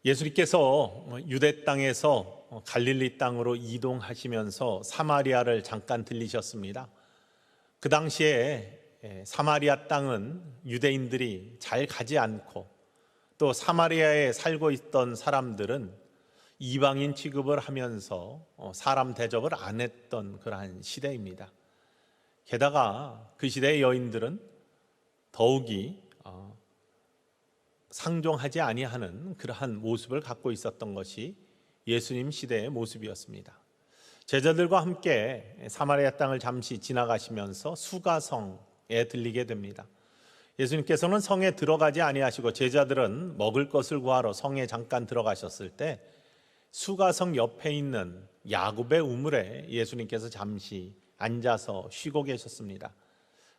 예수님께서 유대 땅에서 갈릴리 땅으로 이동하시면서 사마리아를 잠깐 들리셨습니다. 그 당시에 사마리아 땅은 유대인들이 잘 가지 않고 또 사마리아에 살고 있던 사람들은 이방인 취급을 하면서 사람 대접을 안 했던 그러한 시대입니다. 게다가 그 시대의 여인들은 더욱이 상종하지 아니하는 그러한 모습을 갖고 있었던 것이 예수님 시대의 모습이었습니다. 제자들과 함께 사마리아 땅을 잠시 지나가시면서 수가성에 들리게 됩니다. 예수님께서는 성에 들어가지 아니하시고 제자들은 먹을 것을 구하러 성에 잠깐 들어가셨을 때 수가성 옆에 있는 야곱의 우물에 예수님께서 잠시 앉아서 쉬고 계셨습니다.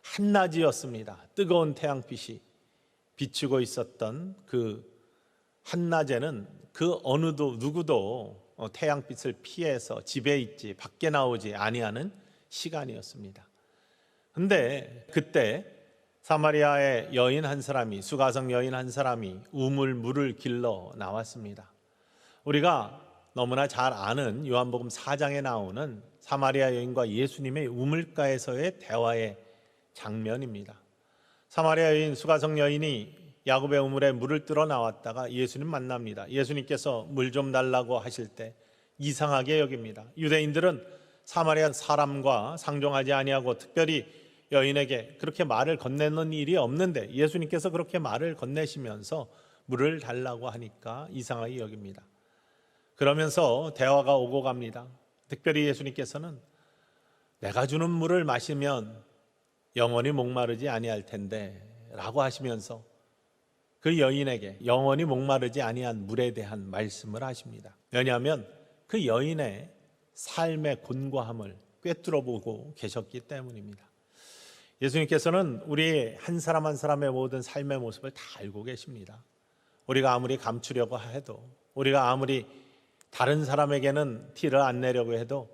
한낮이었습니다. 뜨거운 태양빛이 비추고 있었던 그 한낮에는 그 누구도 태양빛을 피해서 집에 있지 밖에 나오지 아니하는 시간이었습니다. 그런데 그때 사마리아의 여인 한 사람이, 수가성 여인 한 사람이 물을 길러 나왔습니다. 우리가 너무나 잘 아는 요한복음 4장에 나오는 사마리아 여인과 예수님의 우물가에서의 대화의 장면입니다. 사마리아 여인, 수가성 여인이 야곱의 우물에 물을 뜨러 나왔다가 예수님 만납니다. 예수님께서 물 좀 달라고 하실 때 이상하게 여깁니다. 유대인들은 사마리아 사람과 상종하지 아니하고 특별히 여인에게 그렇게 말을 건네는 일이 없는데 예수님께서 그렇게 말을 건네시면서 물을 달라고 하니까 이상하게 여깁니다. 그러면서 대화가 오고 갑니다. 특별히 예수님께서는 내가 주는 물을 마시면 영원히 목마르지 아니할 텐데 라고 하시면서 그 여인에게 영원히 목마르지 아니한 물에 대한 말씀을 하십니다. 왜냐하면 그 여인의 삶의 곤고함을 꿰뚫어 보고 계셨기 때문입니다. 예수님께서는 우리 한 사람 한 사람의 모든 삶의 모습을 다 알고 계십니다. 우리가 아무리 감추려고 해도, 우리가 아무리 다른 사람에게는 티를 안 내려고 해도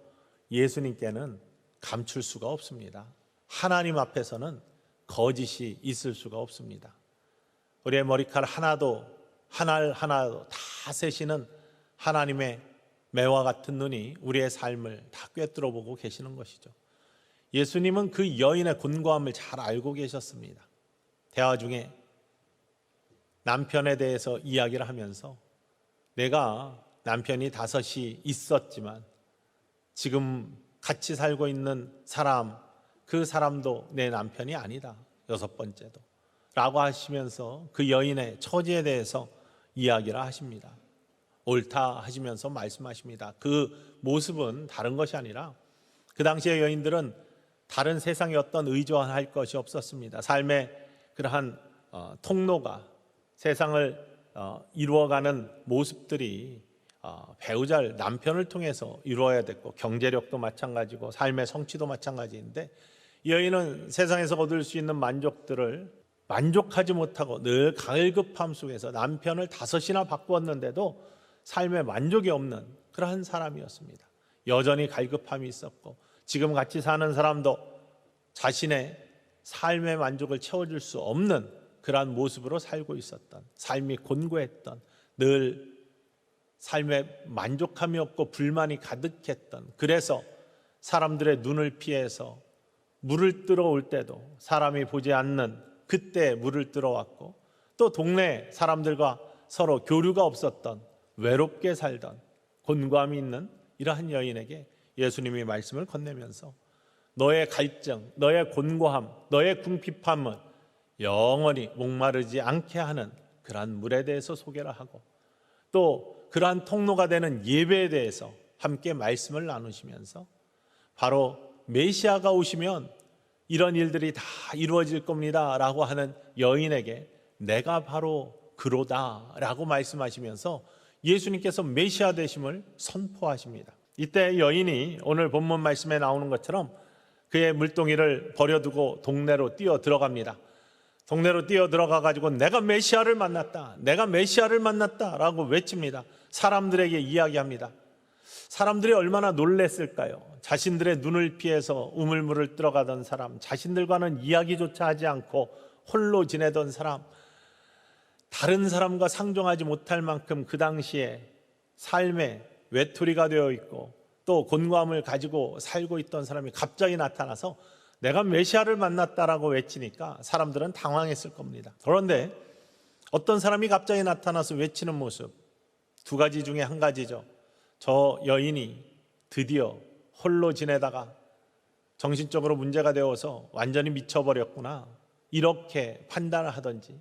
예수님께는 감출 수가 없습니다. 하나님 앞에서는 거짓이 있을 수가 없습니다. 우리의 머리카락 하나도 다 세시는 하나님의 매와 같은 눈이 우리의 삶을 다 꿰뚫어 보고 계시는 것이죠. 예수님은 그 여인의 곤고함을 잘 알고 계셨습니다. 대화 중에 남편에 대해서 이야기를 하면서 내가 남편이 5이 있었지만 지금 같이 살고 있는 사람, 그 사람도 내 남편이 아니다. 6번째도 라고 하시면서 그 여인의 처지에 대해서 이야기를 하십니다. 옳다 하시면서 말씀하십니다. 그 모습은 다른 것이 아니라 그 당시의 여인들은 다른 세상에 어떤 의존할 것이 없었습니다. 삶의 그러한 통로가 세상을 이루어가는 모습들이 배우자를 남편을 통해서 이루어야 됐고 경제력도 마찬가지고 삶의 성취도 마찬가지인데 이 여인은 세상에서 얻을 수 있는 만족들을 만족하지 못하고 늘 갈급함 속에서 남편을 5이나 바꾸었는데도 삶에 만족이 없는 그러한 사람이었습니다. 여전히 갈급함이 있었고 지금 같이 사는 사람도 자신의 삶의 만족을 채워줄 수 없는 그러한 모습으로 살고 있었던, 삶이 곤고했던, 늘 삶에 만족함이 없고 불만이 가득했던, 그래서 사람들의 눈을 피해서 물을 뜨러올 때도 사람이 보지 않는 그때 물을 뜨러왔고 또 동네 사람들과 서로 교류가 없었던, 외롭게 살던 곤고함이 있는 이러한 여인에게 예수님이 말씀을 건네면서 너의 갈증, 너의 곤고함, 너의 궁핍함은 영원히 목마르지 않게 하는 그러한 물에 대해서 소개를 하고 또 그러한 통로가 되는 예배에 대해서 함께 말씀을 나누시면서 바로 메시아가 오시면 이런 일들이 다 이루어질 겁니다 라고 하는 여인에게 내가 바로 그로다 라고 말씀하시면서 예수님께서 메시아 되심을 선포하십니다. 이때 여인이 오늘 본문 말씀에 나오는 것처럼 그의 물동이를 버려두고 동네로 뛰어 들어갑니다. 동네로 뛰어 들어가 가지고 내가 메시아를 만났다, 내가 메시아를 만났다 라고 외칩니다. 사람들에게 이야기합니다. 사람들이 얼마나 놀랬을까요? 자신들의 눈을 피해서 우물물을 들어가던 사람, 자신들과는 이야기조차 하지 않고 홀로 지내던 사람, 다른 사람과 상종하지 못할 만큼 그 당시에 삶의 외톨이가 되어 있고 또 곤고함을 가지고 살고 있던 사람이 갑자기 나타나서 내가 메시아를 만났다라고 외치니까 사람들은 당황했을 겁니다. 그런데 어떤 사람이 갑자기 나타나서 외치는 모습, 두 가지 중에 한 가지죠. 저 여인이 드디어 홀로 지내다가 정신적으로 문제가 되어서 완전히 미쳐버렸구나, 이렇게 판단을 하든지,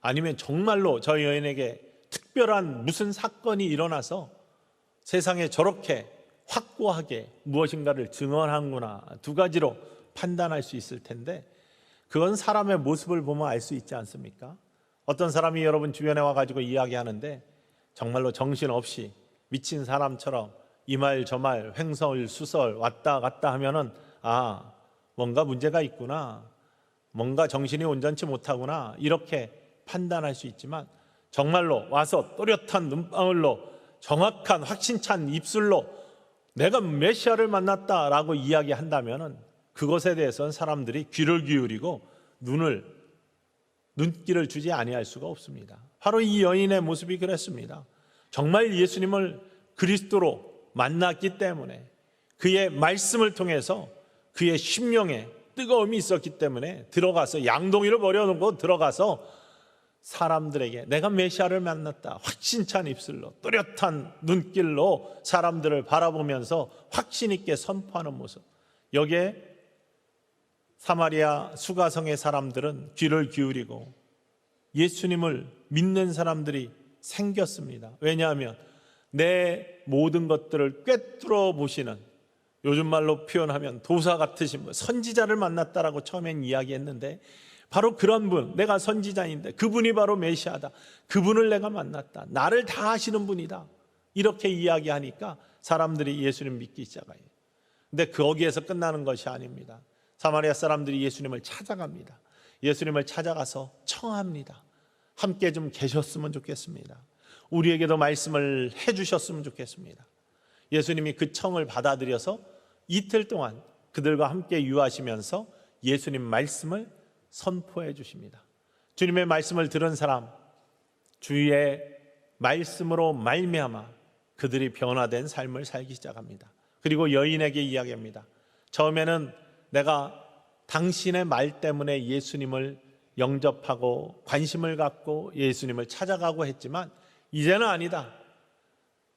아니면 정말로 저 여인에게 특별한 무슨 사건이 일어나서 세상에 저렇게 확고하게 무엇인가를 증언하는구나, 두 가지로 판단할 수 있을 텐데, 그건 사람의 모습을 보면 알 수 있지 않습니까? 어떤 사람이 여러분 주변에 와가지고 이야기하는데 정말로 정신없이 미친 사람처럼 이 말 저 말 횡설수설 왔다 갔다 하면은 아, 뭔가 문제가 있구나, 뭔가 정신이 온전치 못하구나, 이렇게 판단할 수 있지만, 정말로 와서 또렷한 눈방울로 정확한 확신찬 입술로 내가 메시아를 만났다라고 이야기한다면은 그것에 대해서는 사람들이 귀를 기울이고 눈길을 주지 아니할 수가 없습니다. 바로 이 여인의 모습이 그랬습니다. 정말 예수님을 그리스도로 만났기 때문에, 그의 말씀을 통해서 그의 심령에 뜨거움이 있었기 때문에 들어가서 양동이를 버려놓고 들어가서 사람들에게 내가 메시아를 만났다, 확신찬 입술로 또렷한 눈길로 사람들을 바라보면서 확신 있게 선포하는 모습, 여기에 사마리아 수가성의 사람들은 귀를 기울이고 예수님을 믿는 사람들이 생겼습니다. 왜냐하면 내 모든 것들을 꿰뚫어 보시는, 요즘 말로 표현하면 도사 같으신 분, 선지자를 만났다라고 처음엔 이야기했는데, 바로 그런 분, 내가 선지자인데 그분이 바로 메시아다, 그분을 내가 만났다, 나를 다 아시는 분이다, 이렇게 이야기하니까 사람들이 예수님 믿기 시작해요. 근데 거기에서 끝나는 것이 아닙니다. 사마리아 사람들이 예수님을 찾아갑니다. 예수님을 찾아가서 청합니다. 함께 좀 계셨으면 좋겠습니다. 우리에게도 말씀을 해주셨으면 좋겠습니다. 예수님이 그 청을 받아들여서 이틀 동안 그들과 함께 유하시면서 예수님 말씀을 선포해 주십니다. 주님의 말씀을 들은 사람, 주의 말씀으로 말미암아 그들이 변화된 삶을 살기 시작합니다. 그리고 여인에게 이야기합니다. 처음에는 내가 당신의 말 때문에 예수님을 영접하고 관심을 갖고 예수님을 찾아가고 했지만 이제는 아니다.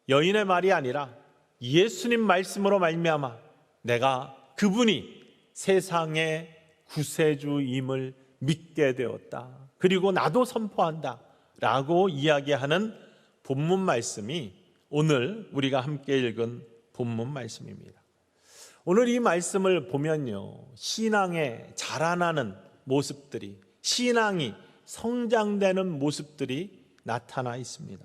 여인의 말이 아니라 예수님 말씀으로 말미암아 내가 그분이 세상의 구세주임을 믿게 되었다, 그리고 나도 선포한다 라고 이야기하는 본문 말씀이 오늘 우리가 함께 읽은 본문 말씀입니다. 오늘 이 말씀을 보면요, 신앙에 자라나는 모습들이, 신앙이 성장되는 모습들이 나타나 있습니다.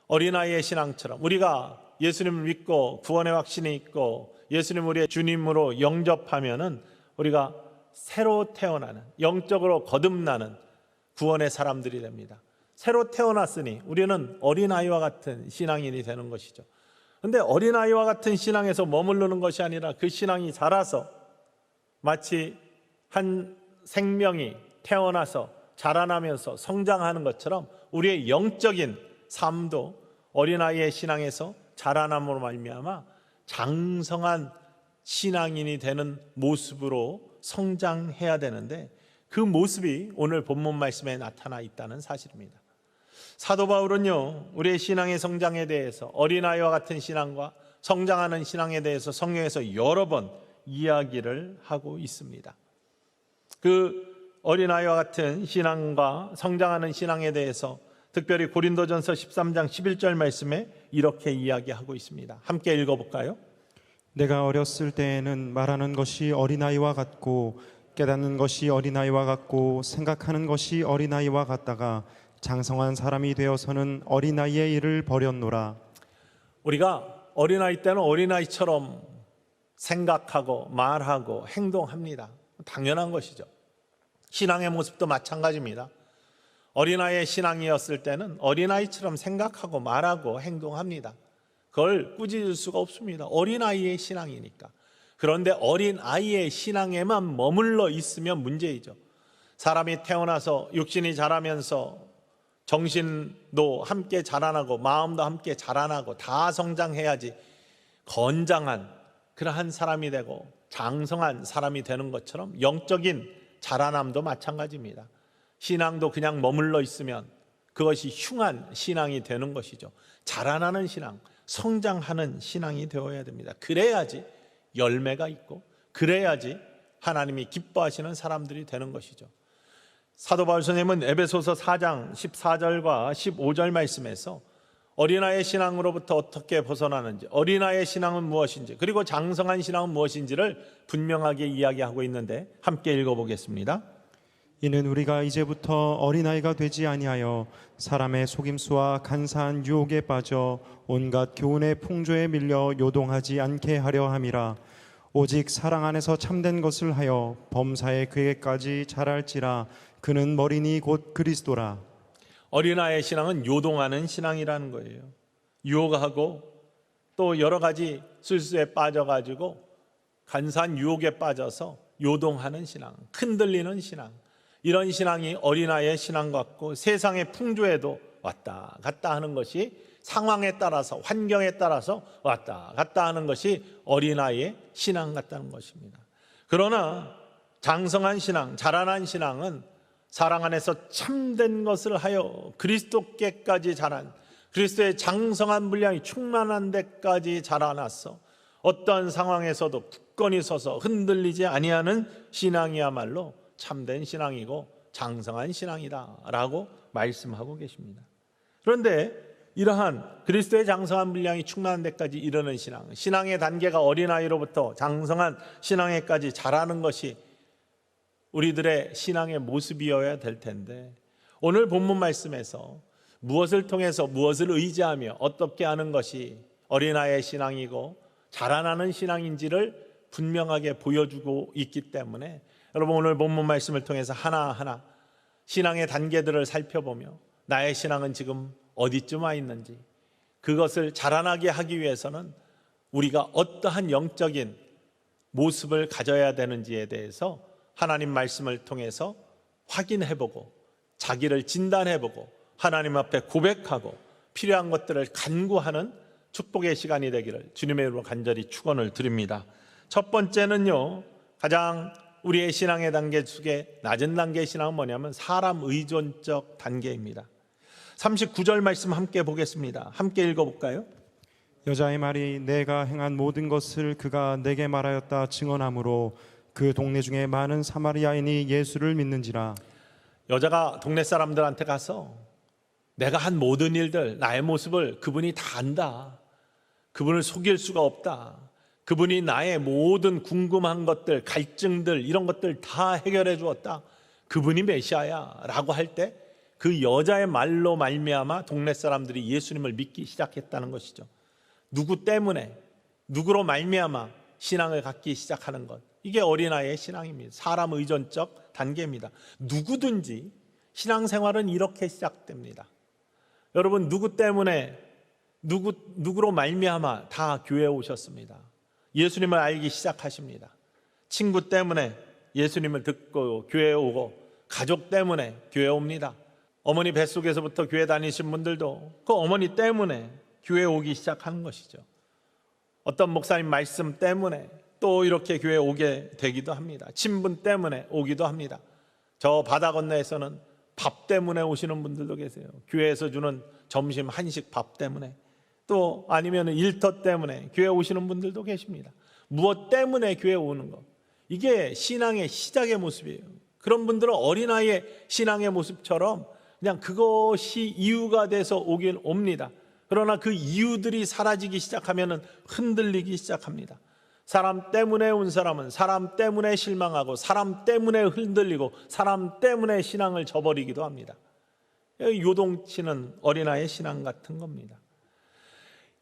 어린아이의 신앙처럼 우리가 예수님을 믿고 구원의 확신이 있고 예수님 우리의 주님으로 영접하면은 우리가 새로 태어나는, 영적으로 거듭나는 구원의 사람들이 됩니다. 새로 태어났으니 우리는 어린아이와 같은 신앙인이 되는 것이죠. 그런데 어린아이와 같은 신앙에서 머무르는 것이 아니라 그 신앙이 자라서 마치 한 생명이 태어나서 자라나면서 성장하는 것처럼 우리의 영적인 삶도 어린아이의 신앙에서 자라남으로 말미암아 장성한 신앙인이 되는 모습으로 성장해야 되는데, 그 모습이 오늘 본문 말씀에 나타나 있다는 사실입니다. 사도 바울은요, 우리의 신앙의 성장에 대해서, 어린아이와 같은 신앙과 성장하는 신앙에 대해서 성경에서 여러 번 이야기를 하고 있습니다. 그 어린아이와 같은 신앙과 성장하는 신앙에 대해서 특별히 고린도전서 13장 11절 말씀에 이렇게 이야기하고 있습니다. 함께 읽어볼까요? 내가 어렸을 때에는 말하는 것이 어린아이와 같고 깨닫는 것이 어린아이와 같고 생각하는 것이 어린아이와 같다가 장성한 사람이 되어서는 어린아이의 일을 버렸노라. 우리가 어린아이 때는 어린아이처럼 생각하고 말하고 행동합니다. 당연한 것이죠. 신앙의 모습도 마찬가지입니다. 어린아이의 신앙이었을 때는 어린아이처럼 생각하고 말하고 행동합니다. 그걸 꾸짖을 수가 없습니다. 어린아이의 신앙이니까. 그런데 어린아이의 신앙에만 머물러 있으면 문제이죠. 사람이 태어나서 육신이 자라면서 정신도 함께 자라나고 마음도 함께 자라나고 다 성장해야지 건장한 그러한 사람이 되고 장성한 사람이 되는 것처럼 영적인 자라남도 마찬가지입니다. 신앙도 그냥 머물러 있으면 그것이 흉한 신앙이 되는 것이죠. 자라나는 신앙, 성장하는 신앙이 되어야 됩니다. 그래야지 열매가 있고 그래야지 하나님이 기뻐하시는 사람들이 되는 것이죠. 사도 바울 선생님은 에베소서 4장 14절과 15절 말씀에서 어린아이의 신앙으로부터 어떻게 벗어나는지, 어린아이의 신앙은 무엇인지, 그리고 장성한 신앙은 무엇인지를 분명하게 이야기하고 있는데 함께 읽어보겠습니다. 이는 우리가 이제부터 어린아이가 되지 아니하여 사람의 속임수와 간사한 유혹에 빠져 온갖 교훈의 풍조에 밀려 요동하지 않게 하려 함이라. 오직 사랑 안에서 참된 것을 하여 범사에 그에게까지 자랄지라. 그는 머리니 곧 그리스도라. 어린아이의 신앙은 요동하는 신앙이라는 거예요. 유혹하고 또 여러 가지 술수에 빠져가지고 간사한 유혹에 빠져서 요동하는 신앙, 흔들리는 신앙, 이런 신앙이 어린아이의 신앙 같고 세상의 풍조에도 왔다 갔다 하는 것이, 상황에 따라서 환경에 따라서 왔다 갔다 하는 것이 어린아이의 신앙 같다는 것입니다. 그러나 장성한 신앙, 자라난 신앙은 사랑 안에서 참된 것을 하여 그리스도께까지 자란, 그리스도의 장성한 분량이 충만한 데까지 자라났어 어떤 상황에서도 굳건히 서서 흔들리지 아니하는 신앙이야말로 참된 신앙이고 장성한 신앙이다 라고 말씀하고 계십니다. 그런데 이러한 그리스도의 장성한 분량이 충만한 데까지 이르는 신앙, 신앙의 단계가 어린아이로부터 장성한 신앙에까지 자라는 것이 우리들의 신앙의 모습이어야 될 텐데, 오늘 본문 말씀에서 무엇을 통해서 무엇을 의지하며 어떻게 하는 것이 어린아이의 신앙이고 자라나는 신앙인지를 분명하게 보여주고 있기 때문에 여러분, 오늘 본문 말씀을 통해서 하나하나 신앙의 단계들을 살펴보며 나의 신앙은 지금 어디쯤 와 있는지, 그것을 자라나게 하기 위해서는 우리가 어떠한 영적인 모습을 가져야 되는지에 대해서 하나님 말씀을 통해서 확인해보고 자기를 진단해보고 하나님 앞에 고백하고 필요한 것들을 간구하는 축복의 시간이 되기를 주님의 이름으로 간절히 축원을 드립니다. 첫 번째는요, 가장 우리의 신앙의 단계 중에 낮은 단계의 신앙은 뭐냐면 사람 의존적 단계입니다. 39절 말씀 함께 보겠습니다. 함께 읽어볼까요? 여자의 말이 내가 행한 모든 것을 그가 내게 말하였다 증언하므로 그 동네 중에 많은 사마리아인이 예수를 믿는지라. 여자가 동네 사람들한테 가서 내가 한 모든 일들, 나의 모습을 그분이 다 안다, 그분을 속일 수가 없다, 그분이 나의 모든 궁금한 것들, 갈증들, 이런 것들 다 해결해 주었다, 그분이 메시아야 라고 할 때 그 여자의 말로 말미암아 동네 사람들이 예수님을 믿기 시작했다는 것이죠. 누구 때문에, 누구로 말미암아 신앙을 갖기 시작하는 것, 이게 어린아이의 신앙입니다. 사람 의존적 단계입니다. 누구든지 신앙생활은 이렇게 시작됩니다. 여러분, 누구 때문에, 누구로 말미암아 다 교회에 오셨습니다. 예수님을 알기 시작하십니다. 친구 때문에 예수님을 듣고 교회에 오고, 가족 때문에 교회에 옵니다. 어머니 뱃속에서부터 교회 다니신 분들도 그 어머니 때문에 교회에 오기 시작하는 것이죠. 어떤 목사님 말씀 때문에 또 이렇게 교회에 오게 되기도 합니다. 친분 때문에 오기도 합니다. 저 바다 건너에서는 밥 때문에 오시는 분들도 계세요. 교회에서 주는 점심 한식 밥 때문에, 또 아니면 일터 때문에 교회에 오시는 분들도 계십니다. 무엇 때문에 교회에 오는 것, 이게 신앙의 시작의 모습이에요. 그런 분들은 어린아이의 신앙의 모습처럼 그냥 그것이 이유가 돼서 오긴 옵니다. 그러나 그 이유들이 사라지기 시작하면 흔들리기 시작합니다. 사람 때문에 온 사람은 사람 때문에 실망하고 사람 때문에 흔들리고 사람 때문에 신앙을 저버리기도 합니다. 요동치는 어린아이의 신앙 같은 겁니다.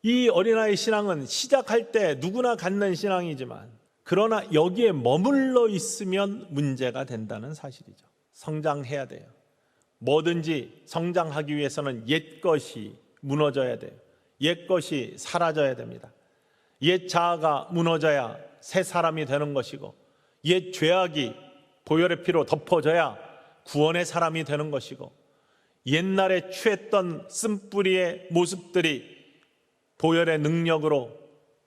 이 어린아이의 신앙은 시작할 때 누구나 갖는 신앙이지만, 그러나 여기에 머물러 있으면 문제가 된다는 사실이죠. 성장해야 돼요. 뭐든지 성장하기 위해서는 옛것이 무너져야 돼요. 옛것이 사라져야 됩니다. 옛 자아가 무너져야 새 사람이 되는 것이고, 옛 죄악이 보혈의 피로 덮어져야 구원의 사람이 되는 것이고, 옛날에 취했던 쓴뿌리의 모습들이 보혈의 능력으로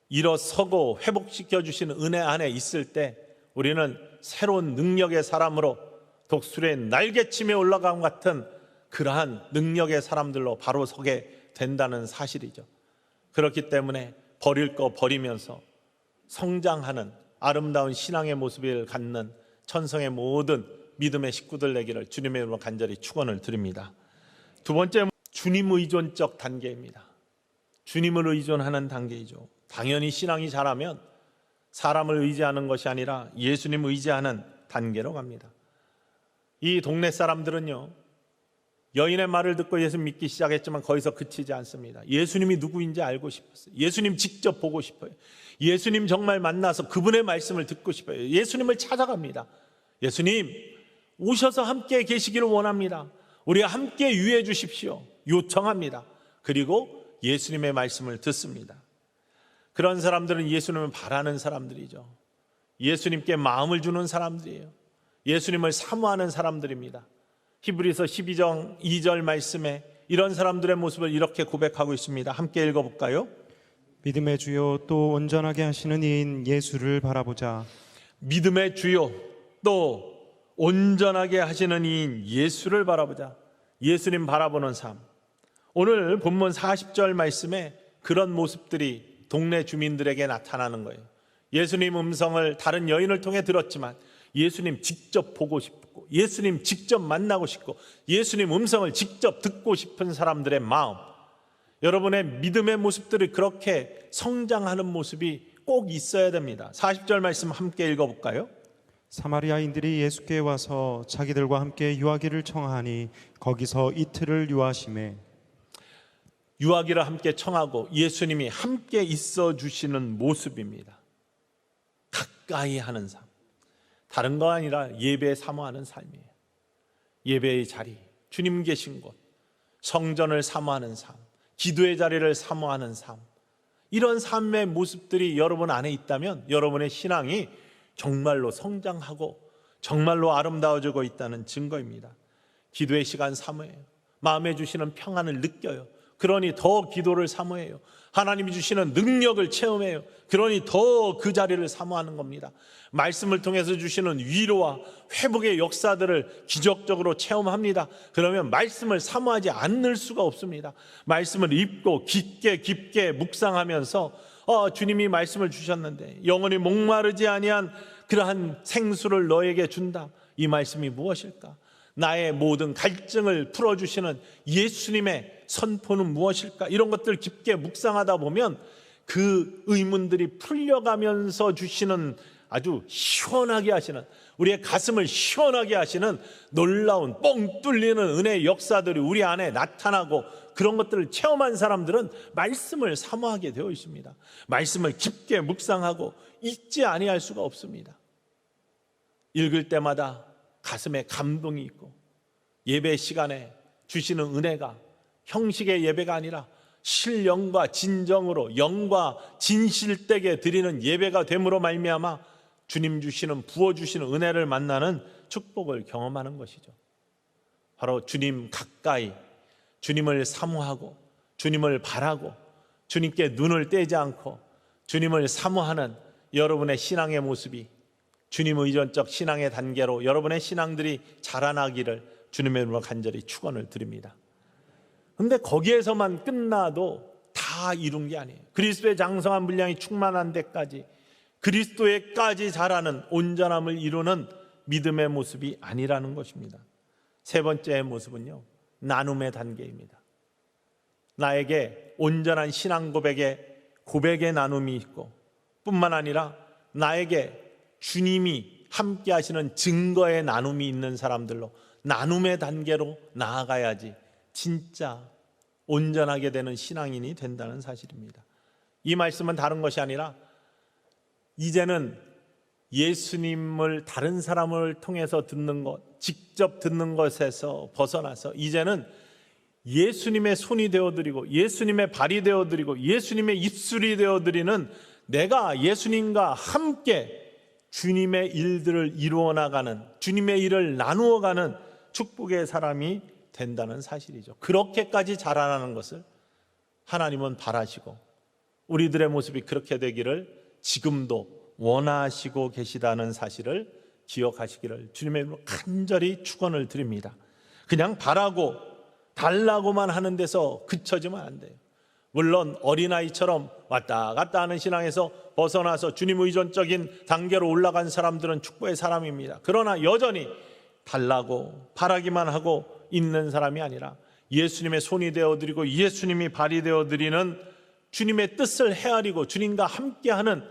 일어서고 회복시켜 주시는 은혜 안에 있을 때 우리는 새로운 능력의 사람으로 독수리의 날개침에 올라감 같은 그러한 능력의 사람들로 바로 서게 된다는 사실이죠. 그렇기 때문에 버릴 거 버리면서 성장하는 아름다운 신앙의 모습을 갖는 천성의 모든 믿음의 식구들 되기를 주님의 이름으로 간절히 축원을 드립니다. 두 번째, 주님 의존적 단계입니다. 주님을 의존하는 단계이죠. 당연히 신앙이 자라면 사람을 의지하는 것이 아니라 예수님 의지하는 단계로 갑니다. 이 동네 사람들은요, 여인의 말을 듣고 예수 믿기 시작했지만 거기서 그치지 않습니다. 예수님이 누구인지 알고 싶었어요. 예수님 직접 보고 싶어요. 예수님 정말 만나서 그분의 말씀을 듣고 싶어요. 예수님을 찾아갑니다. 예수님 오셔서 함께 계시기를 원합니다. 우리와 함께 유해 주십시오. 요청합니다. 그리고 예수님의 말씀을 듣습니다. 그런 사람들은 예수님을 바라는 사람들이죠. 예수님께 마음을 주는 사람들이에요. 예수님을 사모하는 사람들입니다. 히브리서 12장 2절 말씀에 이런 사람들의 모습을 이렇게 고백하고 있습니다. 함께 읽어볼까요? 믿음의 주요 또 온전하게 하시는 이인 예수를 바라보자. 믿음의 주요 또 온전하게 하시는 이인 예수를 바라보자. 예수님 바라보는 삶. 오늘 본문 40절 말씀에 그런 모습들이 동네 주민들에게 나타나는 거예요. 예수님 음성을 다른 여인을 통해 들었지만 예수님 직접 보고 싶고 예수님 직접 만나고 싶고 예수님 음성을 직접 듣고 싶은 사람들의 마음, 여러분의 믿음의 모습들이 그렇게 성장하는 모습이 꼭 있어야 됩니다. 40절 말씀 함께 읽어볼까요? 사마리아인들이 예수께 와서 자기들과 함께 유하기를 청하니 거기서 이틀을 유하심에. 유하기를 함께 청하고 예수님이 함께 있어 주시는 모습입니다. 가까이 하는 삶, 다른 거 아니라 예배 사모하는 삶이에요. 예배의 자리, 주님 계신 곳, 성전을 사모하는 삶, 기도의 자리를 사모하는 삶, 이런 삶의 모습들이 여러분 안에 있다면 여러분의 신앙이 정말로 성장하고 정말로 아름다워지고 있다는 증거입니다. 기도의 시간 사모해요. 마음에 주시는 평안을 느껴요. 그러니 더 기도를 사모해요. 하나님이 주시는 능력을 체험해요. 그러니 더 그 자리를 사모하는 겁니다. 말씀을 통해서 주시는 위로와 회복의 역사들을 기적적으로 체험합니다. 그러면 말씀을 사모하지 않을 수가 없습니다. 말씀을 읽고 깊게 묵상하면서 주님이 말씀을 주셨는데 영원히 목마르지 아니한 그러한 생수를 너에게 준다. 이 말씀이 무엇일까? 나의 모든 갈증을 풀어주시는 예수님의 선포는 무엇일까? 이런 것들 깊게 묵상하다 보면 그 의문들이 풀려가면서 주시는 아주 시원하게 하시는, 우리의 가슴을 시원하게 하시는 놀라운 뻥 뚫리는 은혜의 역사들이 우리 안에 나타나고, 그런 것들을 체험한 사람들은 말씀을 사모하게 되어 있습니다. 말씀을 깊게 묵상하고 잊지 아니할 수가 없습니다. 읽을 때마다 가슴에 감동이 있고, 예배 시간에 주시는 은혜가 형식의 예배가 아니라 실영과 진정으로 영과 진실되게 드리는 예배가 됨으로 말미암아 주님 주시는, 부어주시는 은혜를 만나는 축복을 경험하는 것이죠. 바로 주님 가까이, 주님을 사모하고 주님을 바라고 주님께 눈을 떼지 않고 주님을 사모하는 여러분의 신앙의 모습이 주님 의존적 신앙의 단계로 여러분의 신앙들이 자라나기를 주님의 이름으로 간절히 축원을 드립니다. 그런데 거기에서만 끝나도 다 이룬 게 아니에요. 그리스도의 장성한 분량이 충만한 데까지, 그리스도에까지 자라는 온전함을 이루는 믿음의 모습이 아니라는 것입니다. 세 번째 모습은요, 나눔의 단계입니다. 나에게 온전한 신앙 고백의 나눔이 있고, 뿐만 아니라 나에게 주님이 함께 하시는 증거의 나눔이 있는 사람들로 나눔의 단계로 나아가야지 진짜 온전하게 되는 신앙인이 된다는 사실입니다. 이 말씀은 다른 것이 아니라 이제는 예수님을 다른 사람을 통해서 듣는 것, 직접 듣는 것에서 벗어나서 이제는 예수님의 손이 되어드리고 예수님의 발이 되어드리고 예수님의 입술이 되어드리는, 내가 예수님과 함께 주님의 일들을 이루어 나가는, 주님의 일을 나누어가는 축복의 사람이 된다는 사실이죠. 그렇게까지 자라나는 것을 하나님은 바라시고 우리들의 모습이 그렇게 되기를 지금도 원하시고 계시다는 사실을 기억하시기를 주님의 이름으로 간절히 축원을 드립니다. 그냥 바라고 달라고만 하는 데서 그쳐지면 안 돼요. 물론 어린아이처럼 왔다 갔다 하는 신앙에서 벗어나서 주님 의존적인 단계로 올라간 사람들은 축복의 사람입니다. 그러나 여전히 달라고 바라기만 하고 있는 사람이 아니라 예수님의 손이 되어드리고 예수님이 발이 되어드리는 주님의 뜻을 헤아리고 주님과 함께하는,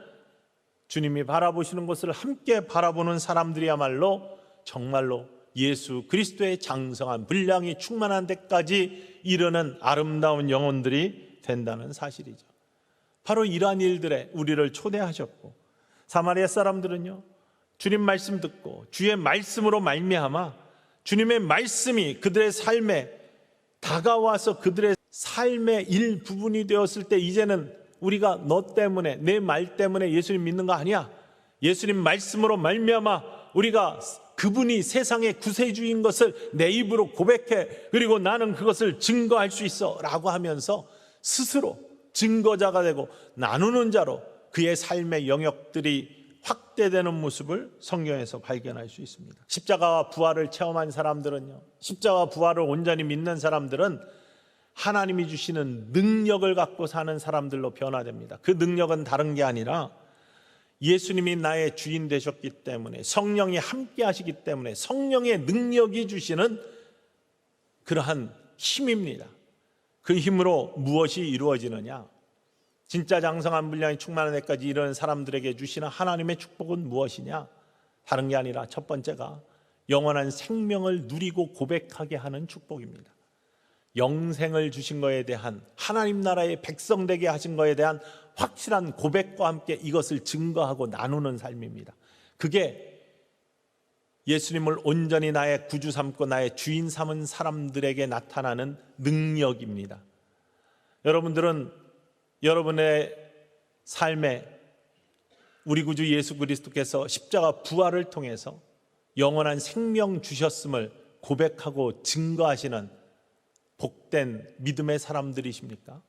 주님이 바라보시는 것을 함께 바라보는 사람들이야말로 정말로 예수 그리스도의 장성한 분량이 충만한 데까지 이르는 아름다운 영혼들이 된다는 사실이죠. 바로 이러한 일들에 우리를 초대하셨고, 사마리아 사람들은요, 주님 말씀 듣고 주의 말씀으로 말미암아 주님의 말씀이 그들의 삶에 다가와서 그들의 삶의 일부분이 되었을 때, 이제는 우리가 너 때문에, 내 말 때문에 예수님 믿는 거 아니야. 예수님 말씀으로 말미암아 우리가 그분이 세상의 구세주인 것을 내 입으로 고백해, 그리고 나는 그것을 증거할 수 있어 라고 하면서 스스로 증거자가 되고 나누는 자로 그의 삶의 영역들이 확대되는 모습을 성경에서 발견할 수 있습니다. 십자가와 부활을 체험한 사람들은요, 십자가와 부활을 온전히 믿는 사람들은 하나님이 주시는 능력을 갖고 사는 사람들로 변화됩니다. 그 능력은 다른 게 아니라 예수님이 나의 주인 되셨기 때문에, 성령이 함께 하시기 때문에 성령의 능력이 주시는 그러한 힘입니다. 그 힘으로 무엇이 이루어지느냐? 진짜 장성한 분량이 충만한 데까지 이르는 사람들에게 주시는 하나님의 축복은 무엇이냐? 다른 게 아니라 첫 번째가 영원한 생명을 누리고 고백하게 하는 축복입니다. 영생을 주신 것에 대한, 하나님 나라의 백성 되게 하신 것에 대한 확실한 고백과 함께 이것을 증거하고 나누는 삶입니다. 그게 예수님을 온전히 나의 구주 삼고 나의 주인 삼은 사람들에게 나타나는 능력입니다. 여러분들은 여러분의 삶에 우리 구주 예수 그리스도께서 십자가 부활을 통해서 영원한 생명 주셨음을 고백하고 증거하시는 복된 믿음의 사람들이십니까?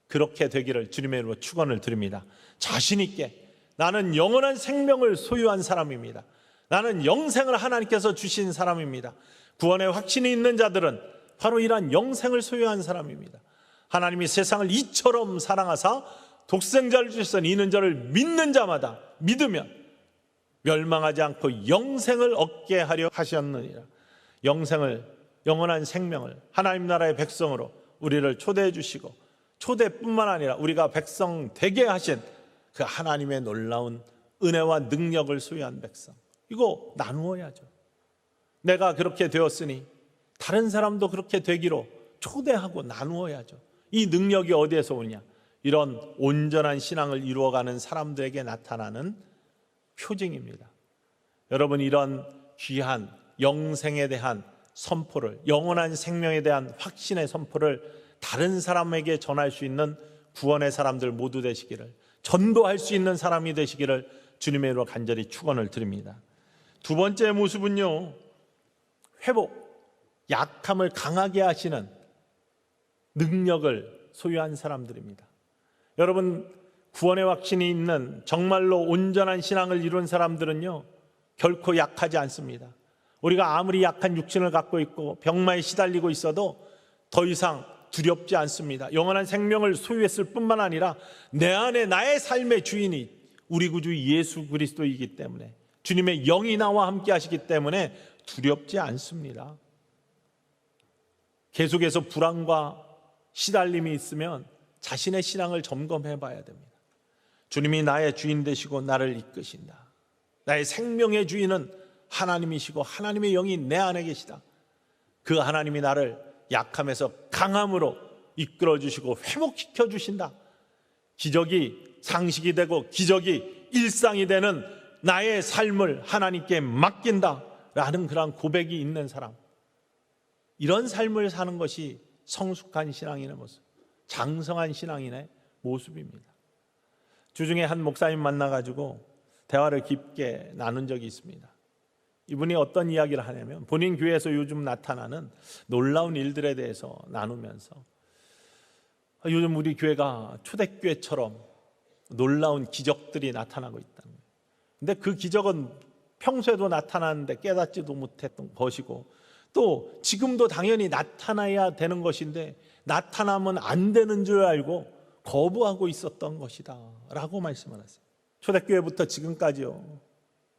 그렇게 되기를 주님의 이름으로 축원을 드립니다. 자신 있게 나는 영원한 생명을 소유한 사람입니다. 나는 영생을 하나님께서 주신 사람입니다. 구원의 확신이 있는 자들은 바로 이러한 영생을 소유한 사람입니다. 하나님이 세상을 이처럼 사랑하사 독생자를 주셨으니 이는 저를 믿는 자마다 믿으면 멸망하지 않고 영생을 얻게 하려 하셨느니라. 영원한 생명을 하나님 나라의 백성으로 우리를 초대해 주시고, 초대뿐만 아니라 우리가 백성 되게 하신 그 하나님의 놀라운 은혜와 능력을 소유한 백성, 이거 나누어야죠. 내가 그렇게 되었으니 다른 사람도 그렇게 되기로 초대하고 나누어야죠. 이 능력이 어디에서 오냐? 이런 온전한 신앙을 이루어가는 사람들에게 나타나는 표징입니다. 여러분, 이런 귀한 영생에 대한 선포를, 영원한 생명에 대한 확신의 선포를 다른 사람에게 전할 수 있는 구원의 사람들 모두 되시기를, 전도할 수 있는 사람이 되시기를 주님의 이름으로 간절히 축원을 드립니다. 두 번째 모습은요, 회복, 약함을 강하게 하시는 능력을 소유한 사람들입니다. 여러분, 구원의 확신이 있는 정말로 온전한 신앙을 이룬 사람들은요, 결코 약하지 않습니다. 우리가 아무리 약한 육신을 갖고 있고 병마에 시달리고 있어도 더 이상 두렵지 않습니다. 영원한 생명을 소유했을 뿐만 아니라 내 안에 나의 삶의 주인이 우리 구주 예수 그리스도이기 때문에, 주님의 영이 나와 함께 하시기 때문에 두렵지 않습니다. 계속해서 불안과 시달림이 있으면 자신의 신앙을 점검해 봐야 됩니다. 주님이 나의 주인 되시고 나를 이끄신다. 나의 생명의 주인은 하나님이시고 하나님의 영이 내 안에 계시다. 그 하나님이 나를 약함에서 강함으로 이끌어 주시고 회복시켜 주신다. 기적이 상식이 되고 기적이 일상이 되는 나의 삶을 하나님께 맡긴다 라는 그런 고백이 있는 사람, 이런 삶을 사는 것이 성숙한 신앙인의 모습, 장성한 신앙인의 모습입니다. 주중에 한 목사님 만나가지고 대화를 깊게 나눈 적이 있습니다. 이분이 어떤 이야기를 하냐면 본인 교회에서 요즘 나타나는 놀라운 일들에 대해서 나누면서 요즘 우리 교회가 초대교회처럼 놀라운 기적들이 나타나고 있다는 거예요. 근데 그 기적은 평소에도 나타나는데 깨닫지도 못했던 것이고 또 지금도 당연히 나타나야 되는 것인데 나타나면 안 되는 줄 알고 거부하고 있었던 것이다 라고 말씀을 하세요. 초대교회부터 지금까지요,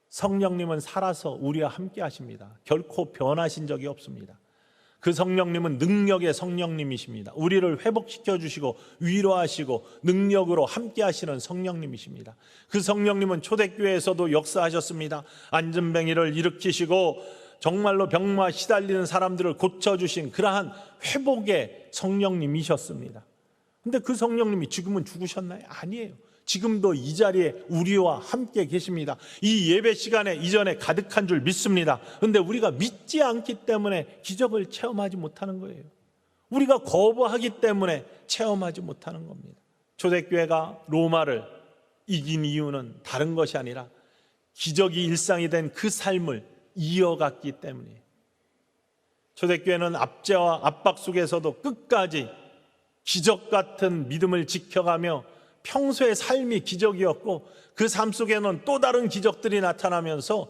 성령님은 살아서 우리와 함께 하십니다. 결코 변하신 적이 없습니다. 그 성령님은 능력의 성령님이십니다. 우리를 회복시켜 주시고 위로하시고 능력으로 함께 하시는 성령님이십니다. 그 성령님은 초대교회에서도 역사하셨습니다. 안전뱅이를 일으키시고 정말로 병마 시달리는 사람들을 고쳐주신 그러한 회복의 성령님이셨습니다. 근데 그 성령님이 지금은 죽으셨나요? 아니에요. 지금도 이 자리에 우리와 함께 계십니다. 이 예배 시간에 이전에 가득한 줄 믿습니다. 그런데 우리가 믿지 않기 때문에 기적을 체험하지 못하는 거예요. 우리가 거부하기 때문에 체험하지 못하는 겁니다. 초대교회가 로마를 이긴 이유는 다른 것이 아니라 기적이 일상이 된 그 삶을 이어갔기 때문이에요. 초대교회는 압제와 압박 속에서도 끝까지 기적 같은 믿음을 지켜가며 평소의 삶이 기적이었고 그 삶 속에는 또 다른 기적들이 나타나면서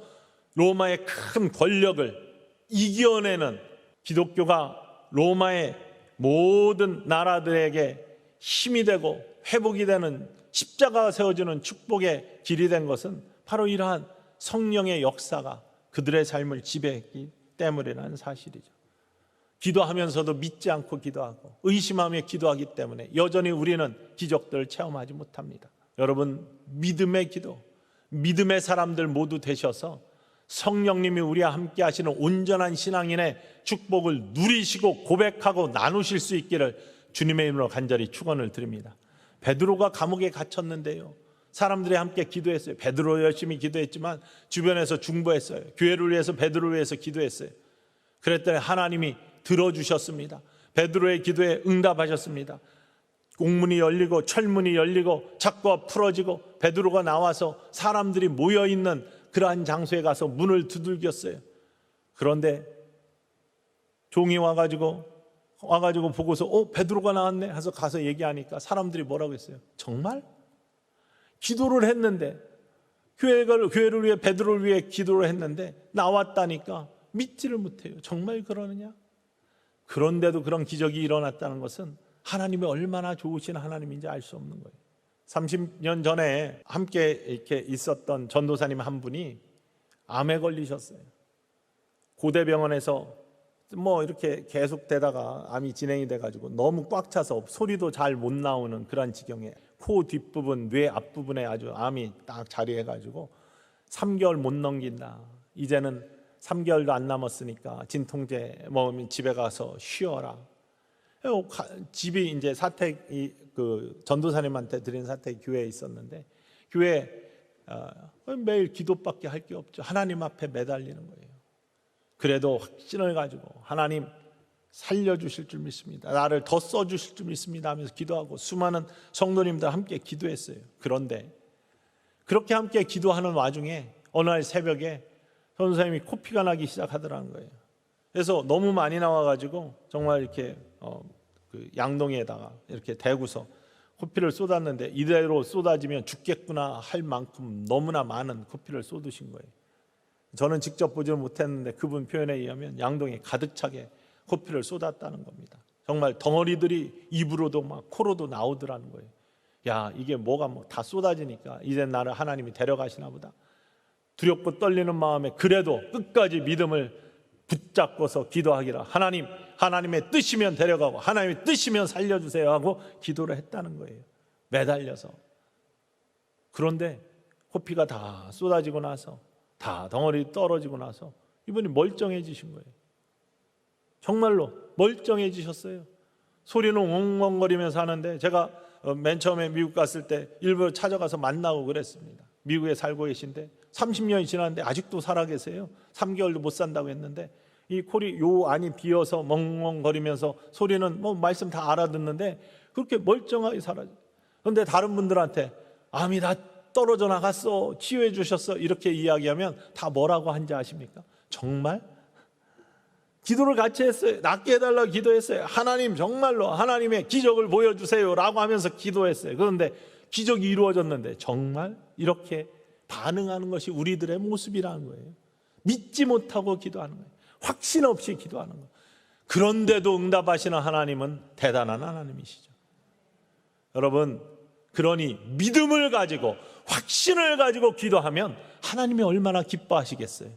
로마의 큰 권력을 이겨내는, 기독교가 로마의 모든 나라들에게 힘이 되고 회복이 되는 십자가가 세워지는 축복의 길이 된 것은 바로 이러한 성령의 역사가 그들의 삶을 지배했기 때문이라는 사실이죠. 기도하면서도 믿지 않고 기도하고 의심하며 기도하기 때문에 여전히 우리는 기적들을 체험하지 못합니다. 여러분, 믿음의 기도, 믿음의 사람들 모두 되셔서 성령님이 우리와 함께 하시는 온전한 신앙인의 축복을 누리시고 고백하고 나누실 수 있기를 주님의 이름으로 간절히 축원을 드립니다. 베드로가 감옥에 갇혔는데요, 사람들이 함께 기도했어요. 베드로 열심히 기도했지만 주변에서 중보했어요. 교회를 위해서, 베드로를 위해서 기도했어요. 그랬더니 하나님이 들어주셨습니다. 베드로의 기도에 응답하셨습니다. 공문이 열리고 철문이 열리고 창고가 풀어지고 베드로가 나와서 사람들이 모여있는 그러한 장소에 가서 문을 두들겼어요. 그런데 종이 와가지고 보고서 베드로가 나왔네 해서 가서 얘기하니까 사람들이 뭐라고 했어요? 정말? 기도를 했는데, 교회를 위해, 베드로를 위해 기도를 했는데 나왔다니까 믿지를 못해요. 정말 그러느냐? 그런데도 그런 기적이 일어났다는 것은 하나님이 얼마나 좋으신 하나님인지 알 수 없는 거예요. 30년 전에 함께 이렇게 있었던 전도사님 한 분이 암에 걸리셨어요. 고대병원에서 이렇게 계속 되다가 암이 진행이 돼가지고 너무 꽉 차서 소리도 잘 못 나오는 그런 지경에 코 뒷부분, 뇌 앞부분에 아주 암이 딱 자리해가지고 3개월 못 넘긴다. 이제는 3개월도 안 남았으니까 진통제 먹으면 집에 가서 쉬어라. 집이 이제 사택, 그 전도사님한테 드린 사택 교회에 있었는데 교회 매일 기도밖에 할 게 없죠. 하나님 앞에 매달리는 거예요. 그래도 확신을 가지고 하나님 살려주실 줄 믿습니다. 나를 더 써주실 줄 믿습니다 하면서 기도하고 수많은 성도님들 함께 기도했어요. 그런데 그렇게 함께 기도하는 와중에 어느 날 새벽에 전도사님이 코피가 나기 시작하더라는 거예요. 그래서 너무 많이 나와가지고 정말 이렇게 그 양동이에다가 이렇게 대고서 코피를 쏟았는데 이대로 쏟아지면 죽겠구나 할 만큼 너무나 많은 코피를 쏟으신 거예요. 저는 직접 보지는 못했는데 그분 표현에 의하면 양동이 가득 차게 코피를 쏟았다는 겁니다. 정말 덩어리들이 입으로도 막 코로도 나오더라는 거예요. 야, 이게 뭐가 다 쏟아지니까 이제 나를 하나님이 데려가시나 보다. 두렵고 떨리는 마음에 그래도 끝까지 믿음을 붙잡고서 기도하기라. 하나님의 뜻이면 데려가고 하나님의 뜻이면 살려주세요 하고 기도를 했다는 거예요. 매달려서. 그런데 코피가 다 쏟아지고 나서, 다 덩어리 떨어지고 나서 이분이 멀쩡해지신 거예요. 정말로 멀쩡해지셨어요. 소리는 엉엉거리면서 하는데 제가 맨 처음에 미국 갔을 때 일부러 찾아가서 만나고 그랬습니다. 미국에 살고 계신데 30년이 지났는데 아직도 살아 계세요. 3개월도 못 산다고 했는데 이 콜이 요 안이 비어서 멍멍거리면서 소리는 말씀 다 알아듣는데 그렇게 멀쩡하게 살아요. 그런데 다른 분들한테 암이 다 떨어져 나갔어, 치유해 주셨어, 이렇게 이야기하면 다 뭐라고 한지 아십니까? 정말? 기도를 같이 했어요. 낫게 해달라고 기도했어요. 하나님, 정말로 하나님의 기적을 보여주세요 라고 하면서 기도했어요. 그런데 기적이 이루어졌는데 정말? 이렇게 반응하는 것이 우리들의 모습이라는 거예요. 믿지 못하고 기도하는 거예요. 확신 없이 기도하는 거예요. 그런데도 응답하시는 하나님은 대단한 하나님이시죠. 여러분, 그러니 믿음을 가지고 확신을 가지고 기도하면 하나님이 얼마나 기뻐하시겠어요?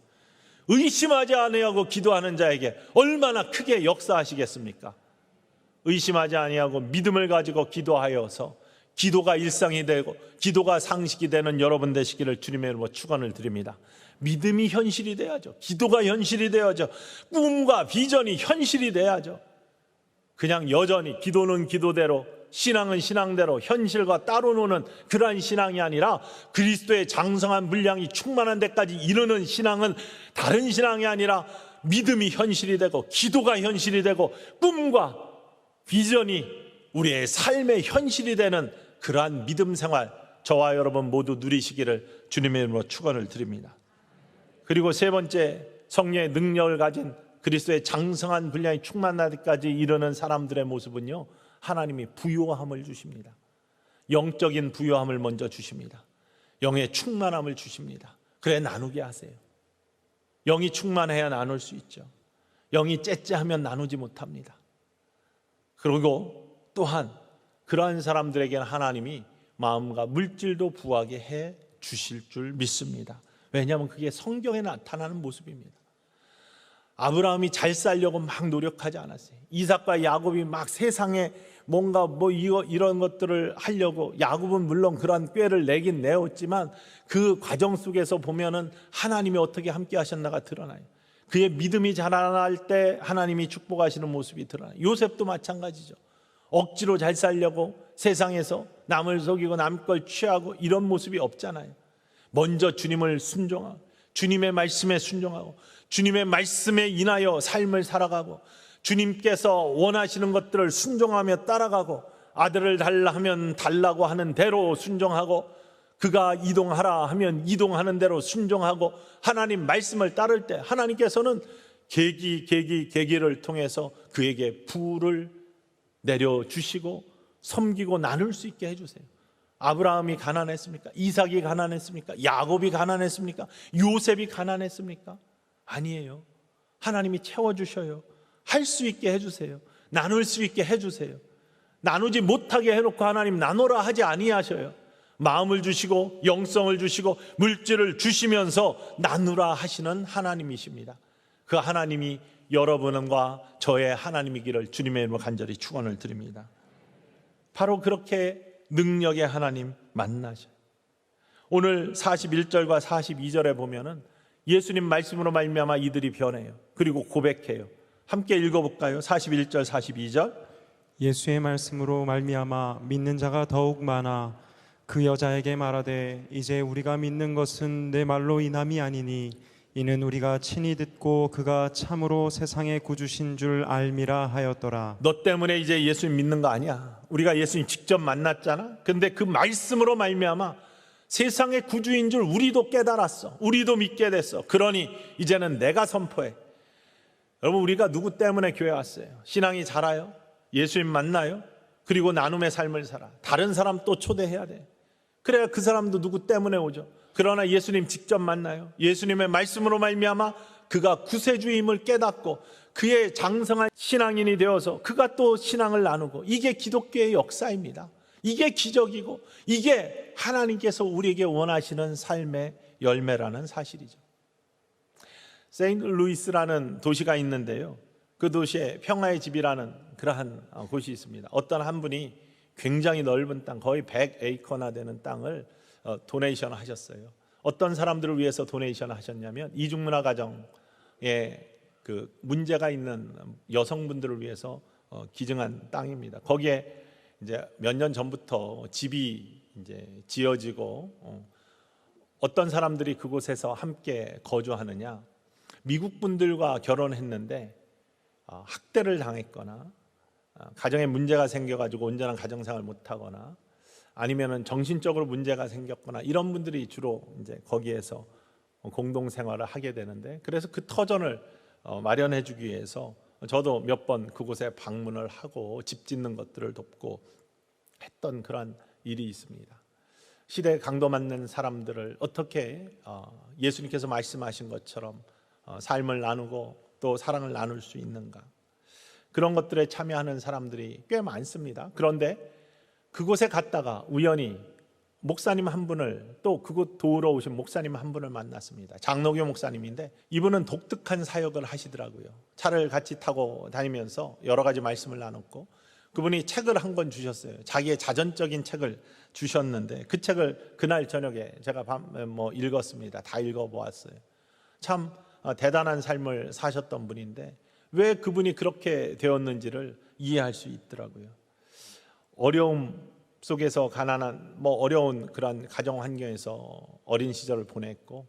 의심하지 아니하고 기도하는 자에게 얼마나 크게 역사하시겠습니까? 의심하지 아니하고 믿음을 가지고 기도하여서 기도가 일상이 되고 기도가 상식이 되는 여러분 되시기를 주님의 이름으로 축원을 드립니다. 믿음이 현실이 돼야죠. 기도가 현실이 되어야죠. 꿈과 비전이 현실이 돼야죠. 그냥 여전히 기도는 기도대로, 신앙은 신앙대로 현실과 따로 노는 그러한 신앙이 아니라 그리스도의 장성한 분량이 충만한 데까지 이르는 신앙은 다른 신앙이 아니라 믿음이 현실이 되고 기도가 현실이 되고 꿈과 비전이 우리의 삶의 현실이 되는 그러한 믿음 생활, 저와 여러분 모두 누리시기를 주님의 이름으로 축원을 드립니다. 그리고 세 번째, 성령의 능력을 가진 그리스도의 장성한 분량이 충만하기까지 이르는 사람들의 모습은요, 하나님이 부요함을 주십니다. 영적인 부요함을 먼저 주십니다. 영의 충만함을 주십니다. 그래 나누게 하세요. 영이 충만해야 나눌 수 있죠. 영이 째째하면 나누지 못합니다. 그리고 또한 그러한 사람들에게는 하나님이 마음과 물질도 부하게 해 주실 줄 믿습니다. 왜냐하면 그게 성경에 나타나는 모습입니다. 아브라함이 잘 살려고 막 노력하지 않았어요. 이삭과 야곱이 막 세상에 뭔가 이런 것들을 하려고, 야곱은 물론 그러한 꾀를 내긴 내었지만 그 과정 속에서 보면은 하나님이 어떻게 함께 하셨나가 드러나요. 그의 믿음이 자라날 때 하나님이 축복하시는 모습이 드러나요. 요셉도 마찬가지죠. 억지로 잘 살려고 세상에서 남을 속이고 남 걸 취하고 이런 모습이 없잖아요. 먼저 주님을 순종하고 주님의 말씀에 순종하고 주님의 말씀에 인하여 삶을 살아가고 주님께서 원하시는 것들을 순종하며 따라가고 아들을 달라 하면 달라고 하는 대로 순종하고 그가 이동하라 하면 이동하는 대로 순종하고 하나님 말씀을 따를 때 하나님께서는 계기를 통해서 그에게 부를 내려주시고 섬기고 나눌 수 있게 해주세요. 아브라함이 가난했습니까? 이삭이 가난했습니까? 야곱이 가난했습니까? 요셉이 가난했습니까? 아니에요. 하나님이 채워주셔요. 할 수 있게 해주세요. 나눌 수 있게 해주세요. 나누지 못하게 해놓고 하나님 나누라 하지 아니하셔요. 마음을 주시고 영성을 주시고 물질을 주시면서 나누라 하시는 하나님이십니다. 그 하나님이 여러분과 저의 하나님이기를 주님의 이름으로 간절히 축원을 드립니다. 바로 그렇게 능력의 하나님 만나셔요. 오늘 41절과 42절에 보면은 예수님 말씀으로 말미암아 이들이 변해요. 그리고 고백해요. 함께 읽어볼까요? 41절 42절. 예수의 말씀으로 말미암아 믿는 자가 더욱 많아 그 여자에게 말하되 이제 우리가 믿는 것은 내 말로 인함이 아니니 이는 우리가 친히 듣고 그가 참으로 세상의 구주신 줄 알미라 하였더라. 너 때문에 이제 예수님 믿는 거 아니야. 우리가 예수님 직접 만났잖아. 근데 그 말씀으로 말미암아 세상의 구주인 줄 우리도 깨달았어. 우리도 믿게 됐어. 그러니 이제는 내가 선포해. 여러분, 우리가 누구 때문에 교회 왔어요? 신앙이 자라요? 예수님 만나요? 그리고 나눔의 삶을 살아. 다른 사람 또 초대해야 돼. 그래야 그 사람도 누구 때문에 오죠. 그러나 예수님 직접 만나요. 예수님의 말씀으로 말미암아 그가 구세주임을 깨닫고 그의 장성한 신앙인이 되어서 그가 또 신앙을 나누고, 이게 기독교의 역사입니다. 이게 기적이고 이게 하나님께서 우리에게 원하시는 삶의 열매라는 사실이죠. 세인트루이스라는 도시가 있는데요, 그 도시에 평화의 집이라는 그러한 곳이 있습니다. 어떤 한 분이 굉장히 넓은 땅, 거의 100에이커나 되는 땅을 도네이션 하셨어요. 어떤 사람들을 위해서 도네이션 하셨냐면 이중문화 가정에 그 문제가 있는 여성분들을 위해서 기증한 땅입니다. 거기에 이제 몇 년 전부터 집이 이제 지어지고 어떤 사람들이 그곳에서 함께 거주하느냐, 미국 분들과 결혼했는데 학대를 당했거나 가정에 문제가 생겨가지고 온전한 가정생활을 못하거나 아니면은 정신적으로 문제가 생겼거나 이런 분들이 주로 이제 거기에서 공동 생활을 하게 되는데, 그래서 그 터전을 마련해 주기 위해서 저도 몇 번 그곳에 방문을 하고 집 짓는 것들을 돕고 했던 그런 일이 있습니다. 시대에 강도 맞는 사람들을 어떻게 예수님께서 말씀하신 것처럼 삶을 나누고 또 사랑을 나눌 수 있는가, 그런 것들에 참여하는 사람들이 꽤 많습니다. 그런데 그곳에 갔다가 우연히 목사님 한 분을, 또 그곳 도우러 오신 목사님 한 분을 만났습니다. 장로교 목사님인데 이분은 독특한 사역을 하시더라고요. 차를 같이 타고 다니면서 여러 가지 말씀을 나눴고, 그분이 책을 한 권 주셨어요. 자기의 자전적인 책을 주셨는데 그 책을 그날 저녁에 제가 읽었습니다. 다 읽어보았어요. 참 대단한 삶을 사셨던 분인데 왜 그분이 그렇게 되었는지를 이해할 수 있더라고요. 어려움 속에서 가난한 어려운 그런 가정 환경에서 어린 시절을 보냈고,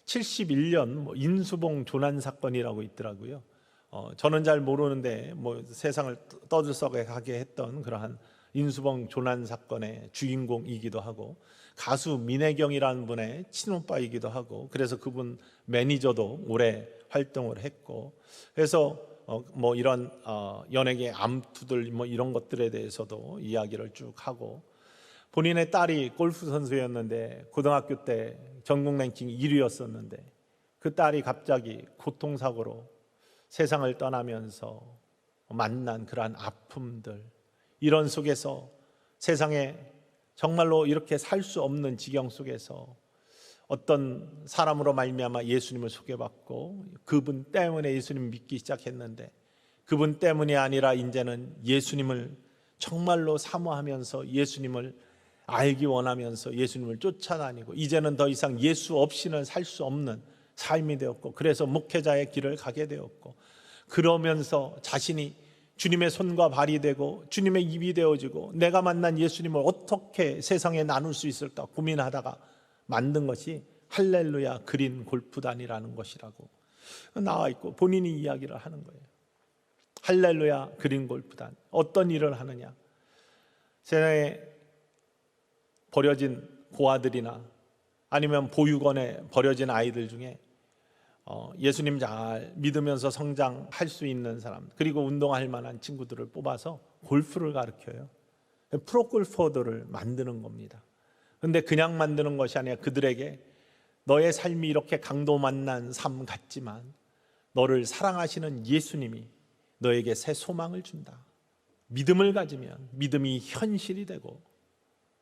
71년 인수봉 조난 사건이라고 있더라고요. 저는 잘 모르는데 세상을 떠들썩하게 했던 그러한 인수봉 조난 사건의 주인공이기도 하고, 가수 민혜경이라는 분의 친오빠이기도 하고, 그래서 그분 매니저도 오래 활동을 했고, 그래서 이런 연예계 암투들 이런 것들에 대해서도 이야기를 쭉 하고, 본인의 딸이 골프 선수였는데 고등학교 때 전국 랭킹 1위였었는데 그 딸이 갑자기 교통사고로 세상을 떠나면서 만난 그러한 아픔들, 이런 속에서 세상에 정말로 이렇게 살 수 없는 지경 속에서 어떤 사람으로 말미암아 예수님을 소개받고 그분 때문에 예수님을 믿기 시작했는데, 그분 때문이 아니라 이제는 예수님을 정말로 사모하면서 예수님을 알기 원하면서 예수님을 쫓아다니고, 이제는 더 이상 예수 없이는 살 수 없는 삶이 되었고, 그래서 목회자의 길을 가게 되었고, 그러면서 자신이 주님의 손과 발이 되고 주님의 입이 되어지고 내가 만난 예수님을 어떻게 세상에 나눌 수 있을까 고민하다가 만든 것이 할렐루야 그린 골프단이라는 것이라고 나와 있고, 본인이 이야기를 하는 거예요. 할렐루야 그린 골프단. 어떤 일을 하느냐, 세상에 버려진 고아들이나 아니면 보육원에 버려진 아이들 중에 예수님 잘 믿으면서 성장할 수 있는 사람, 그리고 운동할 만한 친구들을 뽑아서 골프를 가르쳐요. 프로골퍼들을 만드는 겁니다. 그런데 그냥 만드는 것이 아니라 그들에게 너의 삶이 이렇게 강도 만난 삶 같지만 너를 사랑하시는 예수님이 너에게 새 소망을 준다. 믿음을 가지면 믿음이 현실이 되고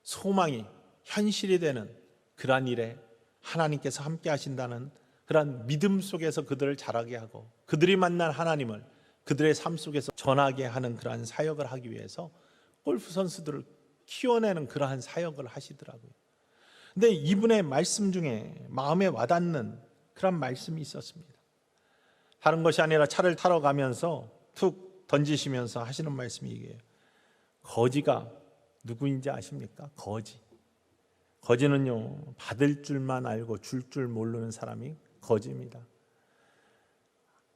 소망이 현실이 되는 그러한 일에 하나님께서 함께 하신다는 그러한 믿음 속에서 그들을 자라게 하고, 그들이 만난 하나님을 그들의 삶 속에서 전하게 하는 그러한 사역을 하기 위해서 골프 선수들을 키워내는 그러한 사역을 하시더라고요. 근데 이분의 말씀 중에 마음에 와닿는 그런 말씀이 있었습니다. 다른 것이 아니라 차를 타러 가면서 툭 던지시면서 하시는 말씀이 이게요. 거지가 누구인지 아십니까? 거지는요, 받을 줄만 알고 줄 줄 모르는 사람이 거지입니다.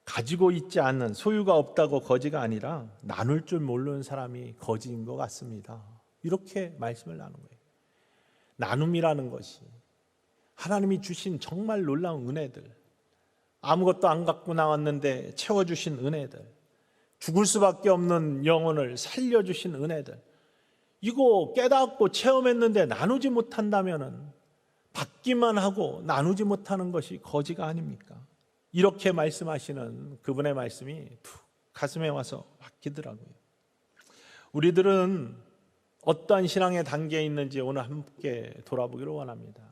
가지고 있지 않는, 소유가 없다고 거지가 아니라 나눌 줄 모르는 사람이 거지인 것 같습니다. 이렇게 말씀을 나눈 거예요. 나눔이라는 것이 하나님이 주신 정말 놀라운 은혜들, 아무것도 안 갖고 나왔는데 채워주신 은혜들, 죽을 수밖에 없는 영혼을 살려주신 은혜들, 이거 깨닫고 체험했는데 나누지 못한다면은 받기만 하고 나누지 못하는 것이 거지가 아닙니까? 이렇게 말씀하시는 그분의 말씀이 툭 가슴에 와서 박히더라고요. 우리들은 어떠한 신앙의 단계에 있는지 오늘 함께 돌아보기를 원합니다.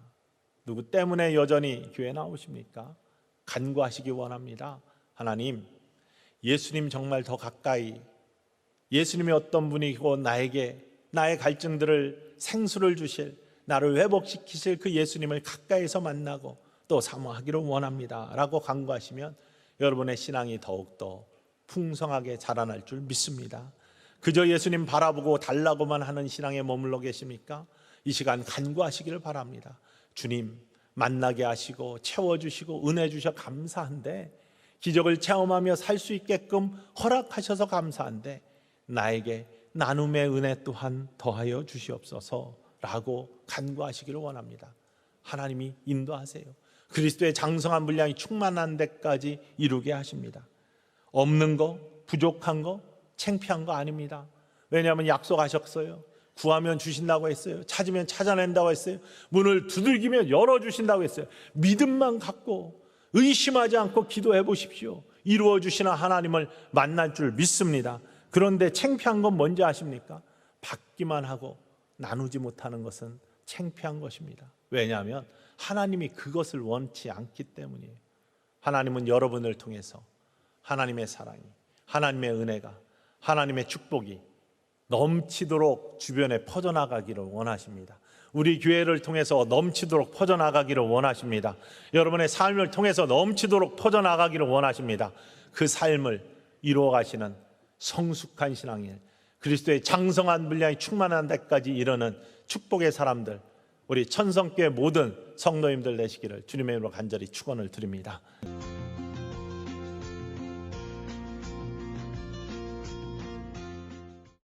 누구 때문에 여전히 교회 나오십니까? 간구하시기 원합니다. 하나님, 예수님 정말 더 가까이, 예수님이 어떤 분이고 나에게 나의 갈증들을 생수를 주실, 나를 회복시키실 그 예수님을 가까이서 만나고 또 사모하기를 원합니다 라고 간구하시면 여러분의 신앙이 더욱더 풍성하게 자라날 줄 믿습니다. 그저 예수님 바라보고 달라고만 하는 신앙에 머물러 계십니까? 이 시간 간구하시기를 바랍니다. 주님 만나게 하시고 채워주시고 은혜 주셔 감사한데, 기적을 체험하며 살 수 있게끔 허락하셔서 감사한데 나에게 나눔의 은혜 또한 더하여 주시옵소서 라고 간구하시기를 원합니다. 하나님이 인도하세요. 그리스도의 장성한 분량이 충만한 데까지 이루게 하십니다. 없는 거, 부족한 거, 창피한 거 아닙니다. 왜냐하면 약속하셨어요. 구하면 주신다고 했어요. 찾으면 찾아낸다고 했어요. 문을 두들기면 열어주신다고 했어요. 믿음만 갖고 의심하지 않고 기도해 보십시오. 이루어 주시는 하나님을 만날 줄 믿습니다. 그런데 창피한 건 뭔지 아십니까? 받기만 하고 나누지 못하는 것은 창피한 것입니다. 왜냐하면 하나님이 그것을 원치 않기 때문이에요. 하나님은 여러분을 통해서 하나님의 사랑이, 하나님의 은혜가, 하나님의 축복이 넘치도록 주변에 퍼져나가기를 원하십니다. 우리 교회를 통해서 넘치도록 퍼져나가기를 원하십니다. 여러분의 삶을 통해서 넘치도록 퍼져나가기를 원하십니다. 그 삶을 이루어 가시는 성숙한 신앙인, 그리스도의 장성한 분량이 충만한 데까지 이르는 축복의 사람들, 우리 천성교회 모든 성도님들 되시기를 주님의 이름으로 간절히 축원을 드립니다.